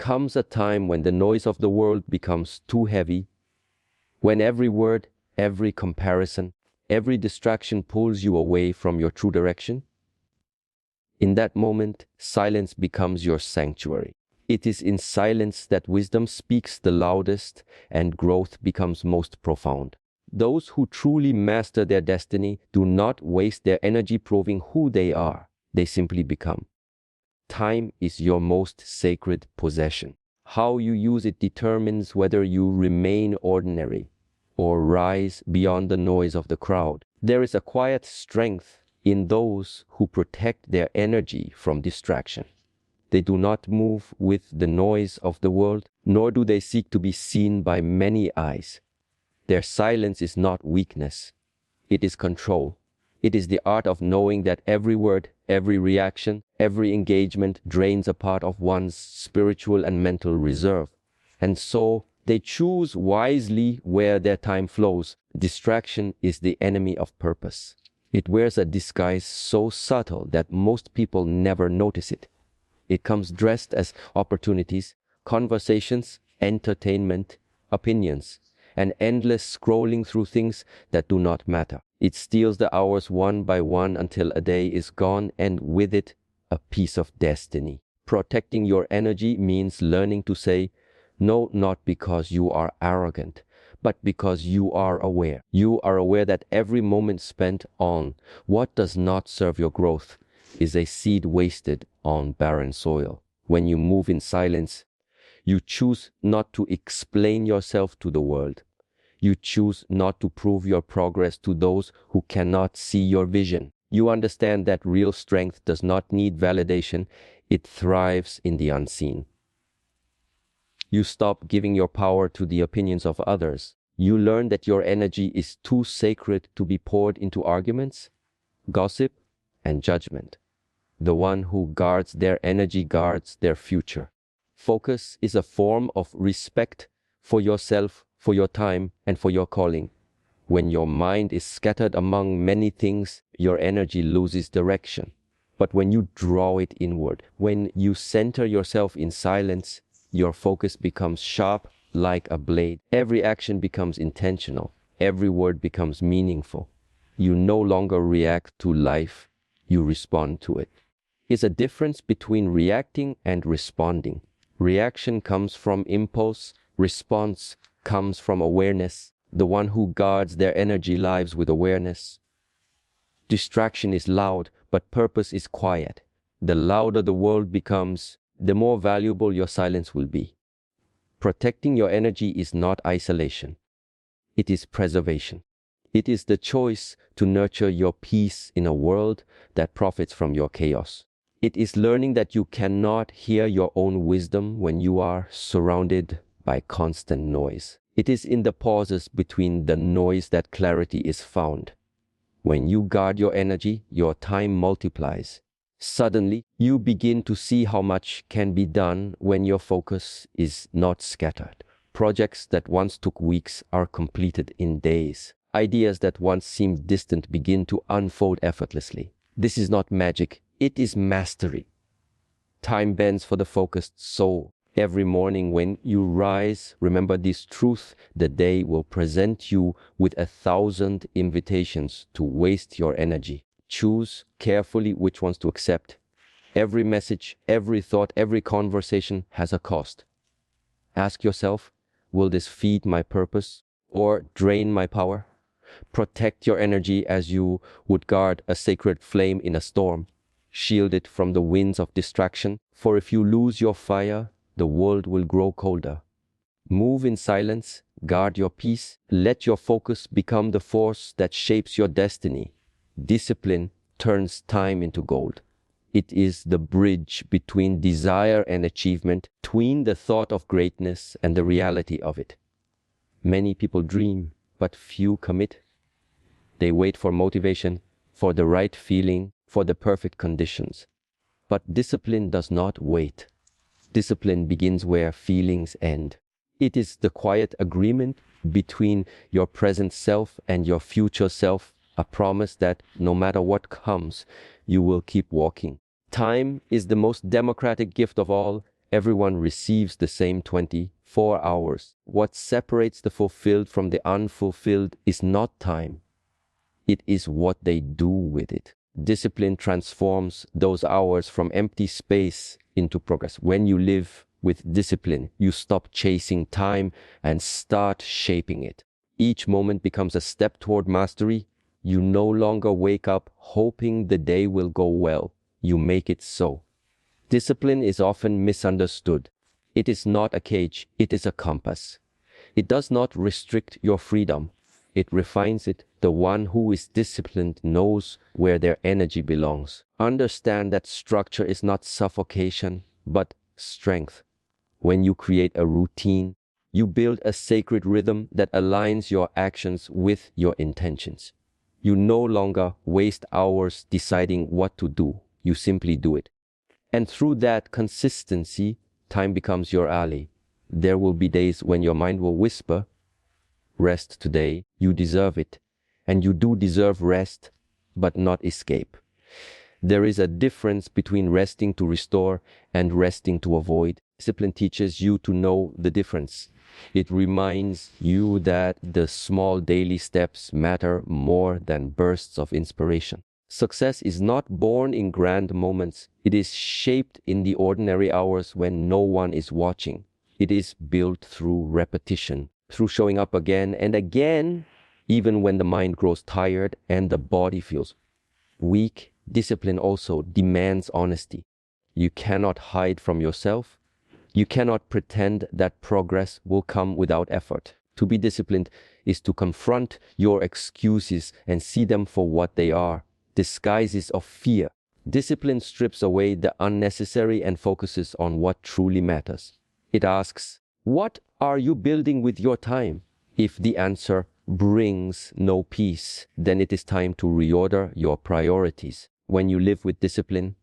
comes a time when the noise of the world becomes too heavy, when every word, every comparison, every distraction pulls you away from your true direction. In that moment, silence becomes your sanctuary. It is in silence that wisdom speaks the loudest and growth becomes most profound. Those who truly master their destiny do not waste their energy proving who they are. They simply become. Time is your most sacred possession. How you use it determines whether you remain ordinary or rise beyond the noise of the crowd. There is a quiet strength in those who protect their energy from distraction. They do not move with the noise of the world, nor do they seek to be seen by many eyes. Their silence is not weakness, it is control. It is the art of knowing that every word, every reaction, every engagement drains a part of one's spiritual and mental reserve. And so they choose wisely where their time flows. Distraction is the enemy of purpose. It wears a disguise so subtle that most people never notice it. It comes dressed as opportunities, conversations, entertainment, opinions, and endless scrolling through things that do not matter. It steals the hours one by one until a day is gone, and with it, a piece of destiny. Protecting your energy means learning to say, no, not because you are arrogant, but because you are aware. You are aware that every moment spent on what does not serve your growth is a seed wasted on barren soil. When you move in silence, you choose not to explain yourself to the world. You choose not to prove your progress to those who cannot see your vision. You understand that real strength does not need validation. It thrives in the unseen. You stop giving your power to the opinions of others. You learn that your energy is too sacred to be poured into arguments, gossip, and judgment. The one who guards their energy guards their future. Focus is a form of respect for yourself, for your time, and for your calling. When your mind is scattered among many things, your energy loses direction. But when you draw it inward, when you center yourself in silence, your focus becomes sharp like a blade. Every action becomes intentional. Every word becomes meaningful. You no longer react to life, you respond to it. There's a difference between reacting and responding. Reaction comes from impulse, response comes from awareness. The one who guards their energy lives with awareness. Distraction is loud, but purpose is quiet. The louder the world becomes, the more valuable your silence will be. Protecting your energy is not isolation. It is preservation. It is the choice to nurture your peace in a world that profits from your chaos. It is learning that you cannot hear your own wisdom when you are surrounded by constant noise. It is in the pauses between the noise that clarity is found. When you guard your energy, your time multiplies. Suddenly, you begin to see how much can be done when your focus is not scattered. Projects that once took weeks are completed in days. Ideas that once seemed distant begin to unfold effortlessly. This is not magic, it is mastery. Time bends for the focused soul. Every morning when you rise, remember this truth: the day will present you with 1,000 invitations to waste your energy. Choose carefully which ones to accept. Every message, every thought, every conversation has a cost. Ask yourself, will this feed my purpose or drain my power? Protect your energy as you would guard a sacred flame in a storm. Shield it from the winds of distraction, for if you lose your fire, the world will grow colder. Move in silence, guard your peace, let your focus become the force that shapes your destiny. Discipline turns time into gold. It is the bridge between desire and achievement, between the thought of greatness and the reality of it. Many people dream, but few commit. They wait for motivation, for the right feeling, for the perfect conditions. But discipline does not wait. Discipline begins where feelings end. It is the quiet agreement between your present self and your future self, a promise that no matter what comes, you will keep walking. Time is the most democratic gift of all, Everyone receives the same 24 hours. What separates the fulfilled from the unfulfilled is not time. It is what they do with it. Discipline transforms those hours from empty space into progress. When you live with discipline, you stop chasing time and start shaping it. Each moment becomes a step toward mastery. You no longer wake up hoping the day will go well. You make it so. Discipline is often misunderstood. It is not a cage, it is a compass. It does not restrict your freedom. It refines it. The one who is disciplined knows where their energy belongs. Understand that structure is not suffocation, but strength. When you create a routine, you build a sacred rhythm that aligns your actions with your intentions. You no longer waste hours deciding what to do. You simply do it. And through that consistency, time becomes your ally. There will be days when your mind will whisper, "Rest today, you deserve it." And you do deserve rest, but not escape. There is a difference between resting to restore and resting to avoid. Discipline teaches you to know the difference. It reminds you that the small daily steps matter more than bursts of inspiration. Success is not born in grand moments. It is shaped in the ordinary hours when no one is watching. It is built through repetition, through showing up again and again, even when the mind grows tired and the body feels weak. Discipline also demands honesty. You cannot hide from yourself. You cannot pretend that progress will come without effort. To be disciplined is to confront your excuses and see them for what they are, disguises of fear. Discipline strips away the unnecessary and focuses on what truly matters. It asks, what are you building with your time? If the answer brings no peace, then it is time to reorder your priorities. When you live with discipline,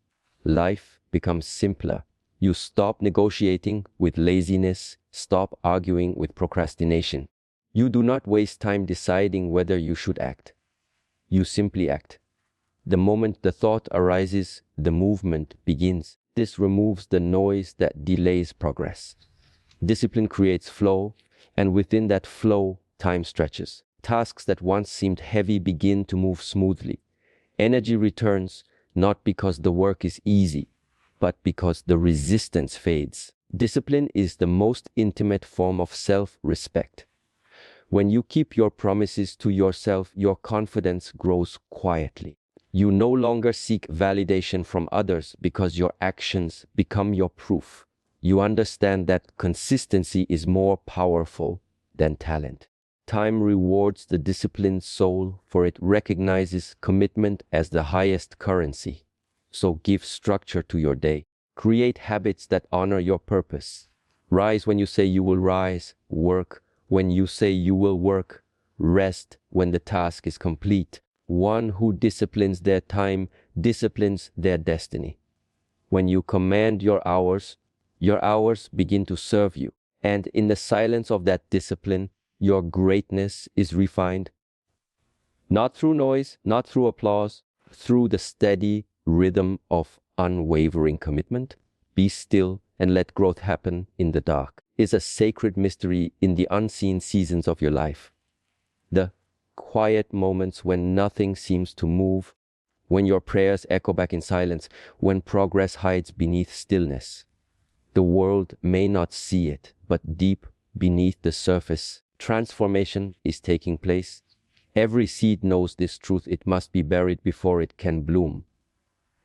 life becomes simpler. You stop negotiating with laziness, stop arguing with procrastination. You do not waste time deciding whether you should act. You simply act. The moment the thought arises, the movement begins. This removes the noise that delays progress. Discipline creates flow, and within that flow, time stretches. Tasks that once seemed heavy begin to move smoothly. Energy returns not because the work is easy, but because the resistance fades. Discipline is the most intimate form of self-respect. When you keep your promises to yourself, your confidence grows quietly. You no longer seek validation from others because your actions become your proof. You understand that consistency is more powerful than talent. Time rewards the disciplined soul, for it recognizes commitment as the highest currency. So give structure to your day. Create habits that honor your purpose. Rise when you say you will rise. Work when you say you will work. Rest when the task is complete. One who disciplines their time disciplines their destiny. When you command your hours begin to serve you. And in the silence of that discipline, your greatness is refined. Not through noise, not through applause, through the steady rhythm of unwavering commitment. Be still and let growth happen in the dark. Is a sacred mystery in the unseen seasons of your life. The quiet moments when nothing seems to move, when your prayers echo back in silence, when progress hides beneath stillness. The world may not see it, but deep beneath the surface, transformation is taking place. Every seed knows this truth. It must be buried before it can bloom.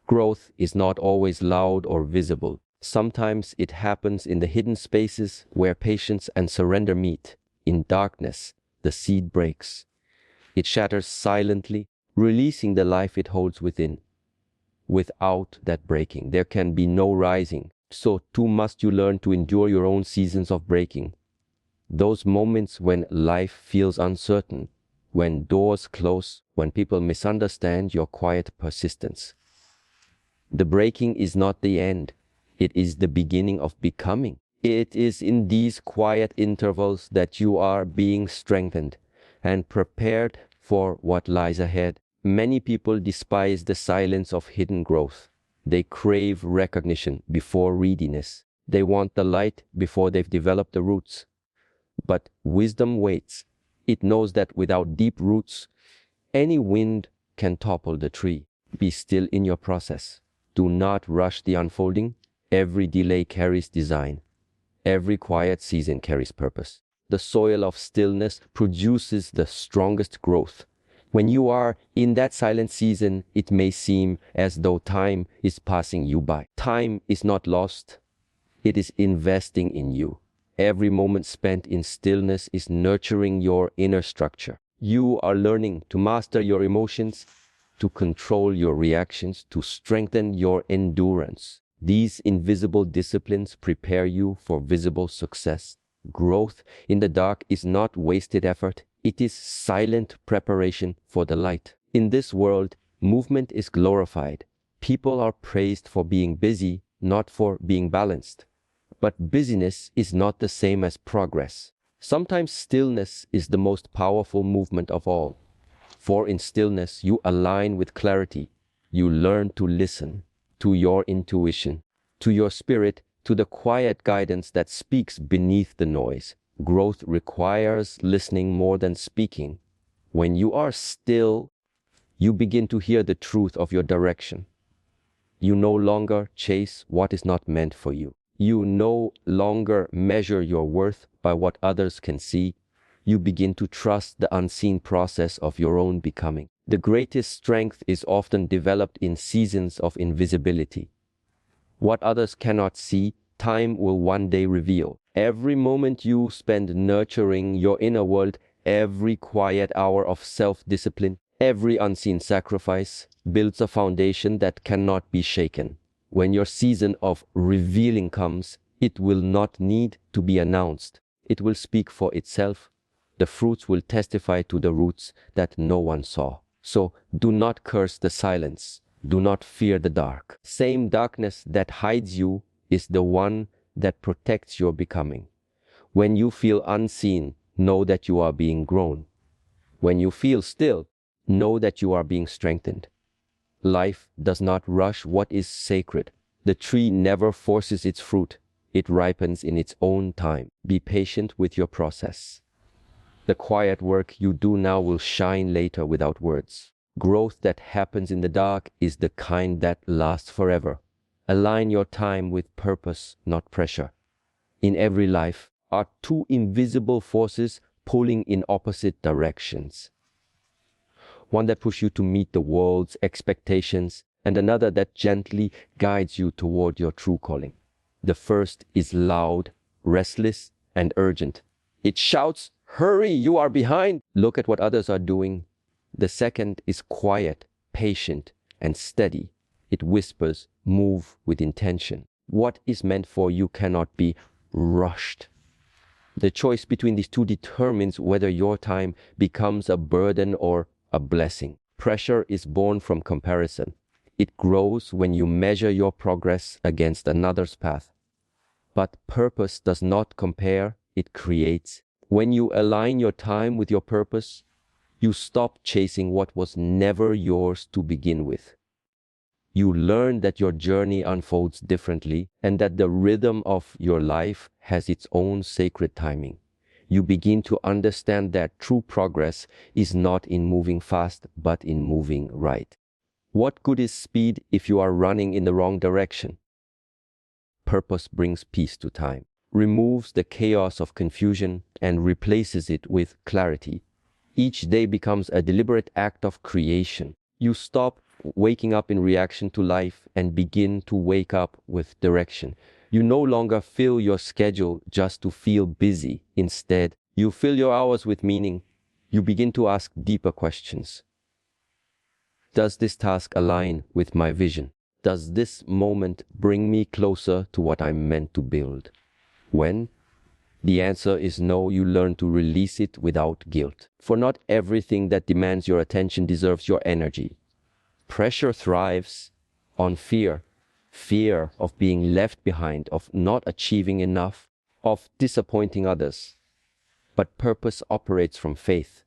Growth is not always loud or visible. Sometimes it happens in the hidden spaces where patience and surrender meet. In darkness, the seed breaks. It shatters silently, releasing the life it holds within. Without that breaking, there can be no rising. So too must you learn to endure your own seasons of breaking. Those moments when life feels uncertain, when doors close, when people misunderstand your quiet persistence. The breaking is not the end. It is the beginning of becoming. It is in these quiet intervals that you are being strengthened and prepared for what lies ahead. Many people despise the silence of hidden growth. They crave recognition before readiness. They want the light before they've developed the roots. But wisdom waits. It knows that without deep roots, any wind can topple the tree. Be still in your process. Do not rush the unfolding. Every delay carries design. Every quiet season carries purpose. The soil of stillness produces the strongest growth. When you are in that silent season, it may seem as though time is passing you by. Time is not lost. It is investing in you. Every moment spent in stillness is nurturing your inner structure. You are learning to master your emotions, to control your reactions, to strengthen your endurance. These invisible disciplines prepare you for visible success. Growth in the dark is not wasted effort. It is silent preparation for the light. In this world, movement is glorified. People are praised for being busy, not for being balanced. But busyness is not the same as progress. Sometimes stillness is the most powerful movement of all. For in stillness, you align with clarity. You learn to listen to your intuition, to your spirit, to the quiet guidance that speaks beneath the noise. Growth requires listening more than speaking. When you are still, you begin to hear the truth of your direction. You no longer chase what is not meant for you. You no longer measure your worth by what others can see. You begin to trust the unseen process of your own becoming. The greatest strength is often developed in seasons of invisibility. What others cannot see, time will one day reveal. Every moment you spend nurturing your inner world, every quiet hour of self-discipline, every unseen sacrifice builds a foundation that cannot be shaken. When your season of revealing comes, it will not need to be announced. It will speak for itself. The fruits will testify to the roots that no one saw. So do not curse the silence. Do not fear the dark. Same darkness that hides you is the one that protects your becoming. When you feel unseen, know that you are being grown. When you feel still, know that you are being strengthened. Life does not rush what is sacred. The tree never forces its fruit. It ripens in its own time. Be patient with your process. The quiet work you do now will shine later without words. Growth that happens in the dark is the kind that lasts forever. Align your time with purpose, not pressure. In every life are two invisible forces pulling in opposite directions. One that pushes you to meet the world's expectations, and another that gently guides you toward your true calling. The first is loud, restless, and urgent. It shouts, "Hurry, you are behind!" Look at what others are doing. The second is quiet, patient, and steady. It whispers, "Move with intention." What is meant for you cannot be rushed. The choice between these two determines whether your time becomes a burden or a blessing. Pressure is born from comparison. It grows when you measure your progress against another's path. But purpose does not compare, it creates. When you align your time with your purpose, you stop chasing what was never yours to begin with. You learn that your journey unfolds differently and that the rhythm of your life has its own sacred timing. You begin to understand that true progress is not in moving fast, but in moving right. What good is speed if you are running in the wrong direction? Purpose brings peace to time, removes the chaos of confusion, and replaces it with clarity. Each day becomes a deliberate act of creation. You stop waking up in reaction to life and begin to wake up with direction. You no longer fill your schedule just to feel busy. Instead, you fill your hours with meaning. You begin to ask deeper questions. Does this task align with my vision? Does this moment bring me closer to what I'm meant to build? When the answer is no, you learn to release it without guilt. For not everything that demands your attention deserves your energy. Pressure thrives on fear. Fear of being left behind, of not achieving enough, of disappointing others. But purpose operates from faith.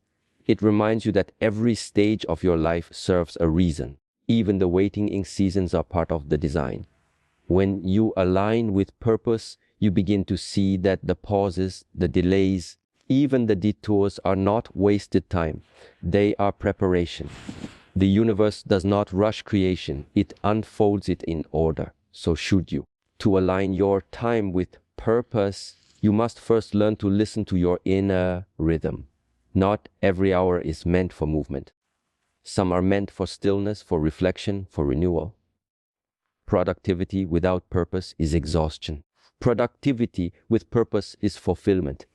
It reminds you that every stage of your life serves a reason. Even the waiting in seasons are part of the design. When you align with purpose, you begin to see that the pauses, the delays, even the detours are not wasted time. They are preparation. The universe does not rush creation. It unfolds it in order. So should you. To align your time with purpose, you must first learn to listen to your inner rhythm. Not every hour is meant for movement. Some are meant for stillness, for reflection, for renewal. Productivity without purpose is exhaustion. Productivity with purpose is fulfillment.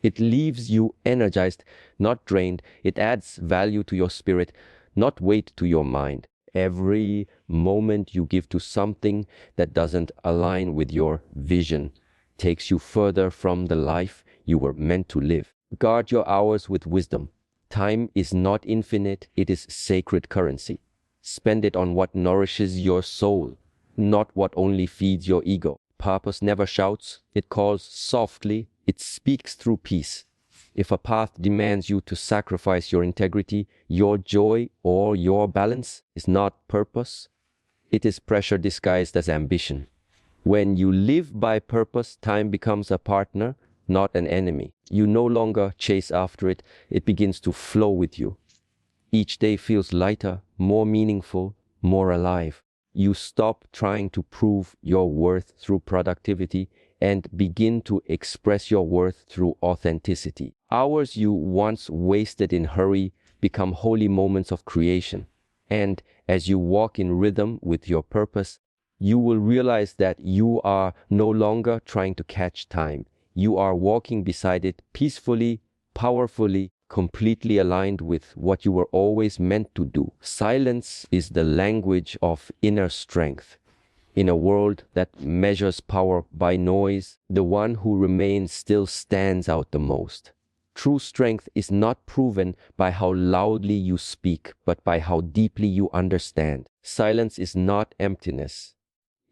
It leaves you energized, not drained. It adds value to your spirit, not weight to your mind. Every moment you give to something that doesn't align with your vision takes you further from the life you were meant to live. Guard your hours with wisdom. Time is not infinite, it is sacred currency. Spend it on what nourishes your soul, not what only feeds your ego. Purpose never shouts, it calls softly, it speaks through peace. If a path demands you to sacrifice your integrity, your joy, or your balance is not purpose, it is pressure disguised as ambition. When you live by purpose, time becomes a partner, not an enemy. You no longer chase after it, it begins to flow with you. Each day feels lighter, more meaningful, more alive. You stop trying to prove your worth through productivity and begin to express your worth through authenticity. Hours you once wasted in hurry become holy moments of creation. And as you walk in rhythm with your purpose, you will realize that you are no longer trying to catch time. You are walking beside it peacefully, powerfully, completely aligned with what you were always meant to do. Silence is the language of inner strength. In a world that measures power by noise, the one who remains still stands out the most. True strength is not proven by how loudly you speak, but by how deeply you understand. Silence is not emptiness.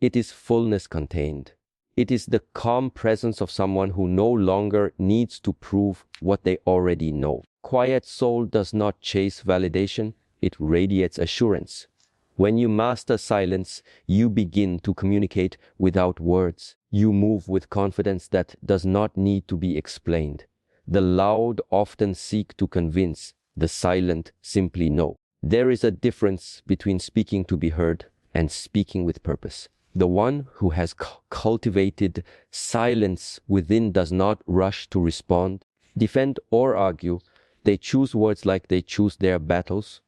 It is fullness contained. It is the calm presence of someone who no longer needs to prove what they already know. Quiet soul does not chase validation, it radiates assurance. When you master silence, you begin to communicate without words. You move with confidence that does not need to be explained. The loud often seek to convince, the silent simply know. There is a difference between speaking to be heard and speaking with purpose. The one who has cultivated silence within does not rush to respond, defend, or argue. They choose words like they choose their battles,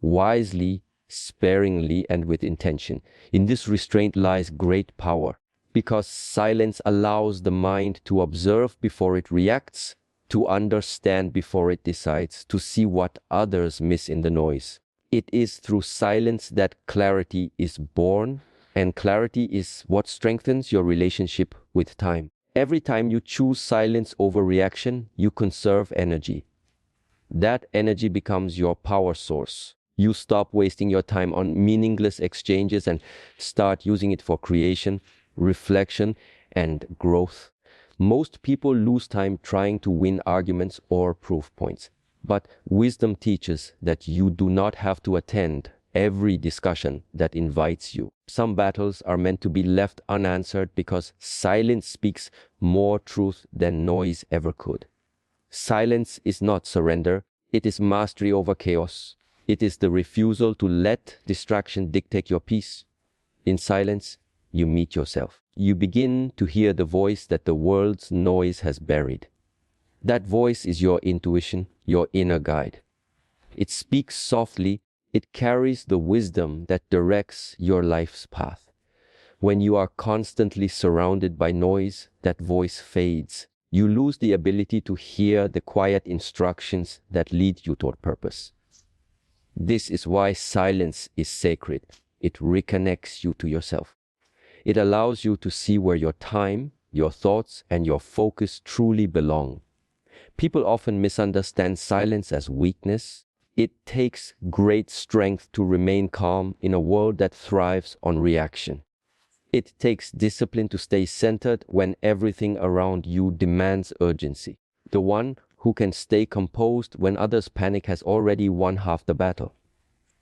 wisely, sparingly, and with intention. In this restraint lies great power, because silence allows the mind to observe before it reacts, to understand before it decides, to see what others miss in the noise. It is through silence that clarity is born, and clarity is what strengthens your relationship with time. Every time you choose silence over reaction, you conserve energy. That energy becomes your power source. You stop wasting your time on meaningless exchanges and start using it for creation, reflection, and growth. Most people lose time trying to win arguments or proof points. But wisdom teaches that you do not have to attend every discussion that invites you. Some battles are meant to be left unanswered because silence speaks more truth than noise ever could. Silence is not surrender, it is mastery over chaos. It is the refusal to let distraction dictate your peace. In silence, you meet yourself. You begin to hear the voice that the world's noise has buried. That voice is your intuition, your inner guide. It speaks softly, it carries the wisdom that directs your life's path. When you are constantly surrounded by noise, that voice fades. You lose the ability to hear the quiet instructions that lead you toward purpose. This is why silence is sacred. It reconnects you to yourself. It allows you to see where your time, your thoughts, and your focus truly belong. People often misunderstand silence as weakness. It takes great strength to remain calm in a world that thrives on reaction. It takes discipline to stay centered when everything around you demands urgency. The one who can stay composed when others panic has already won half the battle.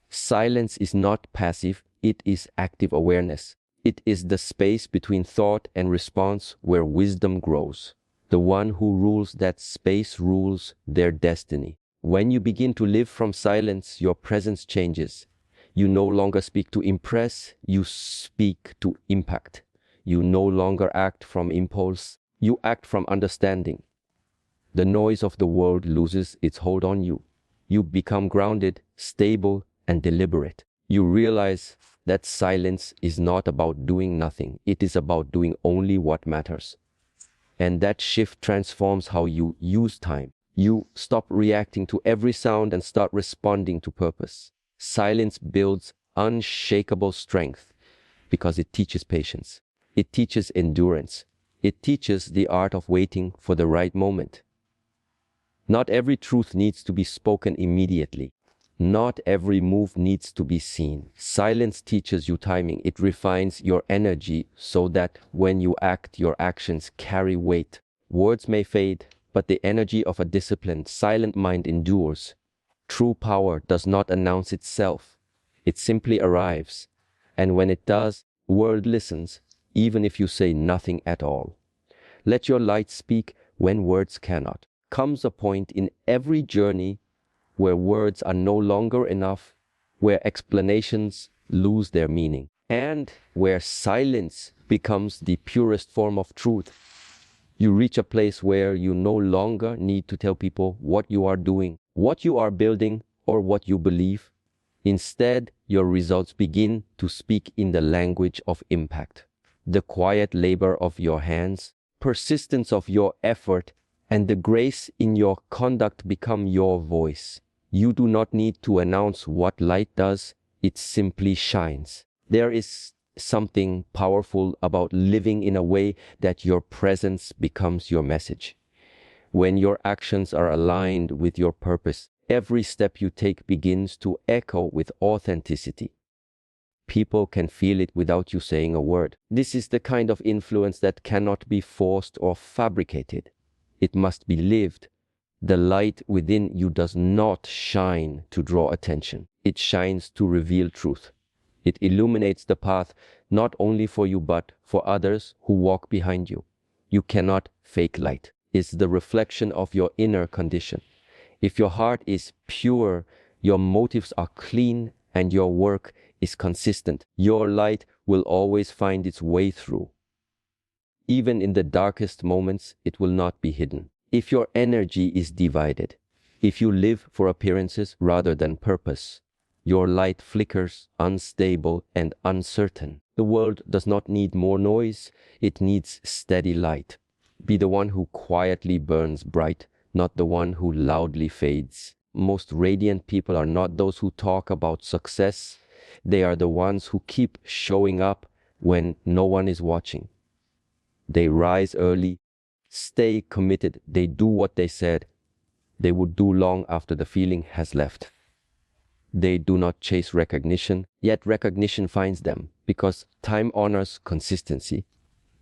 Silence is not passive, it is active awareness. It is the space between thought and response where wisdom grows. The one who rules that space rules their destiny. When you begin to live from silence, your presence changes. You no longer speak to impress, you speak to impact. You no longer act from impulse, you act from understanding. The noise of the world loses its hold on you. You become grounded, stable, and deliberate. You realize that silence is not about doing nothing. It is about doing only what matters. And that shift transforms how you use time. You stop reacting to every sound and start responding to purpose. Silence builds unshakable strength because it teaches patience. It teaches endurance. It teaches the art of waiting for the right moment. Not every truth needs to be spoken immediately. Not every move needs to be seen. Silence teaches you timing. It refines your energy so that when you act, your actions carry weight. Words may fade, but the energy of a disciplined, silent mind endures. True power does not announce itself. It simply arrives. And when it does, the world listens, even if you say nothing at all. Let your light speak when words cannot. Comes a point in every journey where words are no longer enough, where explanations lose their meaning, and where silence becomes the purest form of truth. You reach a place where you no longer need to tell people what you are doing, what you are building, or what you believe. Instead, your results begin to speak in the language of impact. The quiet labor of your hands, persistence of your effort, and the grace in your conduct become your voice. You do not need to announce what light does, it simply shines. There is something powerful about living in a way that your presence becomes your message. When your actions are aligned with your purpose, every step you take begins to echo with authenticity. People can feel it without you saying a word. This is the kind of influence that cannot be forced or fabricated. It must be lived. The light within you does not shine to draw attention. It shines to reveal truth. It illuminates the path not only for you but for others who walk behind you. You cannot fake light. It's the reflection of your inner condition. If your heart is pure, your motives are clean, and your work is consistent, your light will always find its way through. Even in the darkest moments, it will not be hidden. If your energy is divided, if you live for appearances rather than purpose, your light flickers, unstable and uncertain. The world does not need more noise, it needs steady light. Be the one who quietly burns bright, not the one who loudly fades. Most radiant people are not those who talk about success. They are the ones who keep showing up when no one is watching. They rise early, stay committed, they do what they said they would do long after the feeling has left. They do not chase recognition, yet recognition finds them, because time honors consistency.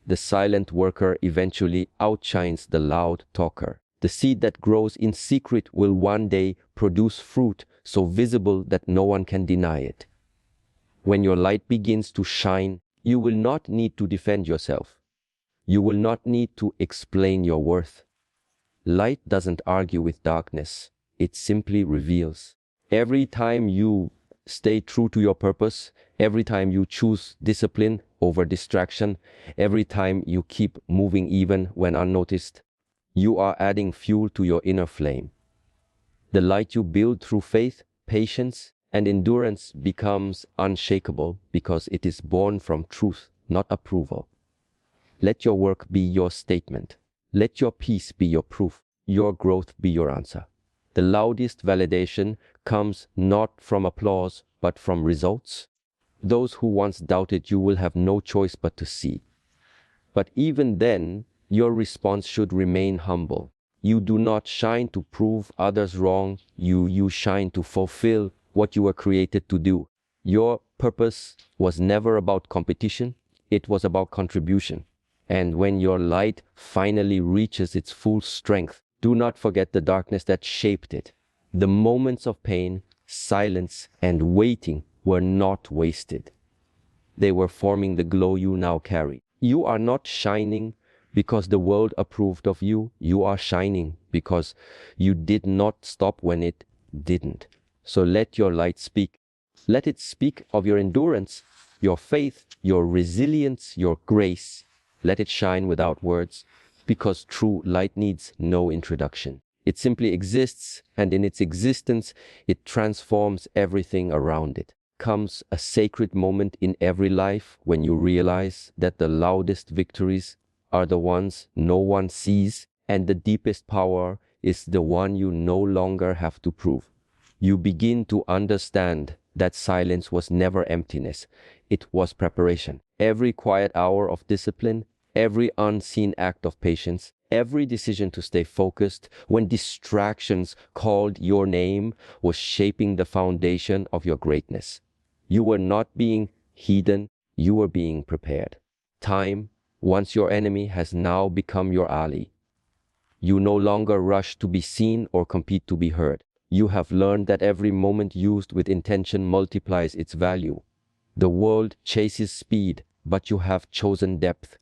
The silent worker eventually outshines the loud talker. The seed that grows in secret will one day produce fruit so visible that no one can deny it. When your light begins to shine, you will not need to defend yourself. You will not need to explain your worth. Light doesn't argue with darkness, it simply reveals. Every time you stay true to your purpose, every time you choose discipline over distraction, every time you keep moving even when unnoticed, you are adding fuel to your inner flame. The light you build through faith, patience, and endurance becomes unshakable because it is born from truth, not approval. Let your work be your statement. Let your peace be your proof. Your growth be your answer. The loudest validation comes not from applause, but from results. Those who once doubted you will have no choice but to see. But even then, your response should remain humble. You do not shine to prove others wrong. You shine to fulfill what you were created to do. Your purpose was never about competition. It was about contribution. And when your light finally reaches its full strength, do not forget the darkness that shaped it. The moments of pain, silence, and waiting were not wasted. They were forming the glow you now carry. You are not shining because the world approved of you. You are shining because you did not stop when it didn't. So let your light speak. Let it speak of your endurance, your faith, your resilience, your grace. Let it shine without words, because true light needs no introduction. It simply exists, and in its existence, it transforms everything around it. Comes a sacred moment in every life when you realize that the loudest victories are the ones no one sees, and the deepest power is the one you no longer have to prove. You begin to understand that silence was never emptiness. It was preparation. Every quiet hour of discipline, every unseen act of patience, every decision to stay focused when distractions called your name was shaping the foundation of your greatness. You were not being hidden, you were being prepared. Time, once your enemy, has now become your ally. You no longer rush to be seen or compete to be heard. You have learned that every moment used with intention multiplies its value. The world chases speed, but you have chosen depth.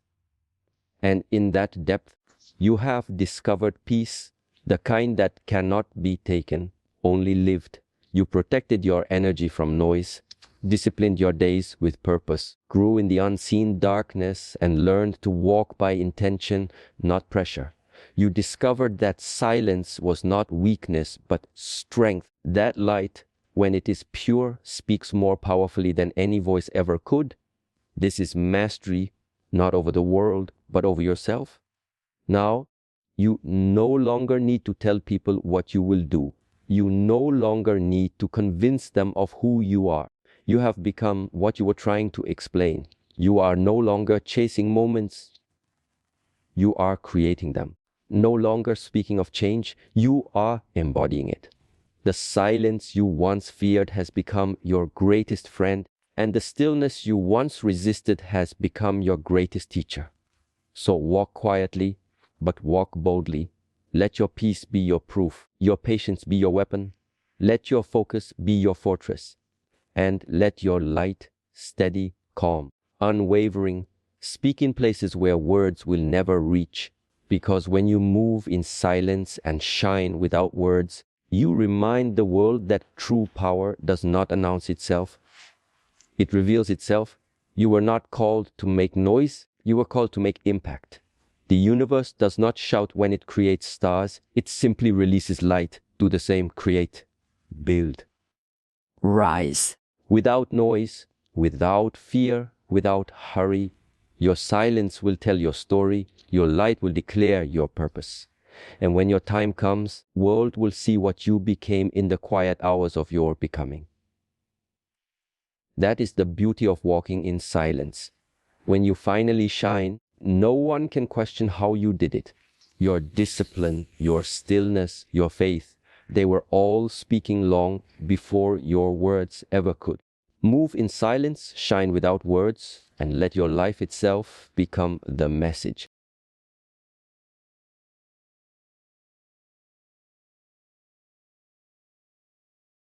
And in that depth, you have discovered peace, the kind that cannot be taken, only lived. You protected your energy from noise, disciplined your days with purpose, grew in the unseen darkness, and learned to walk by intention, not pressure. You discovered that silence was not weakness, but strength. That light, when it is pure, speaks more powerfully than any voice ever could. This is mastery, not over the world, but over yourself. Now, you no longer need to tell people what you will do. You no longer need to convince them of who you are. You have become what you were trying to explain. You are no longer chasing moments. You are creating them. No longer speaking of change, you are embodying it. The silence you once feared has become your greatest friend, and the stillness you once resisted has become your greatest teacher. So walk quietly, but walk boldly. Let your peace be your proof, your patience be your weapon. Let your focus be your fortress. And let your light, steady, calm, unwavering, speak in places where words will never reach. Because when you move in silence and shine without words, you remind the world that true power does not announce itself. It reveals itself. You were not called to make noise, you were called to make impact. The universe does not shout when it creates stars, it simply releases light. Do the same, create, build. Rise. Without noise, without fear, without hurry, your silence will tell your story, your light will declare your purpose. And when your time comes, the world will see what you became in the quiet hours of your becoming. That is the beauty of walking in silence. When you finally shine, no one can question how you did it. Your discipline, your stillness, your faith, they were all speaking long before your words ever could. Move in silence, shine without words, and let your life itself become the message.